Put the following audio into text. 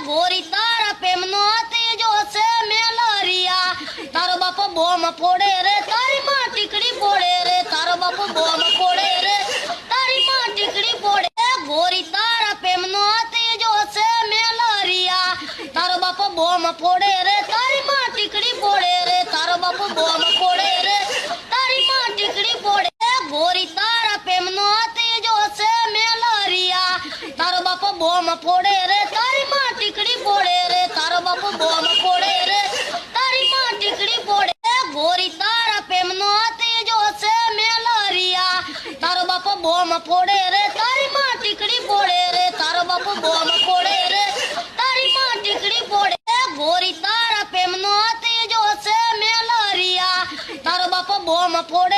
ગોરી તારા પ્રેમનો ત્રીજો છે મેલરિયા તારો બાપ બોમ ફોડે રે તારી માં ટીકડી ફોડે રે તારો બાપ બોમ ફોડે રે તારી માં ટીકડી ફોડે ગોરી તારા પ્રેમનો ત્રીજો છે મેલરિયા તારો બાપ બોમ ફોડે રે તારી માં ટીકડી ફોડે રે તારો બાપ બોમ ફોડે રે તારી માં ટીકડી ફોડે ગોરી તારા પ્રેમનો ત્રીજો છે મેલરિયા તારો બાપ બોમ ફોડે રે તારી માં ટીકડી ફોડે રે તારો બાપ બોમ ફોડે રે તારી માં ટીકડી ફોડે ગોરી તારા પ્રેમનો ત્રીજો છે મેલરિયા તારો બાપ બોમ ફોડે રે તારી માં ટીકડી ફોડે રે તારો બાપ બોમ ફોડે રે તારી માં ટીકડી ફોડે ગોરી તારા પ્રેમનો ત્રીજો છે મેલરિયા તારો બાપ બોમ ફોડે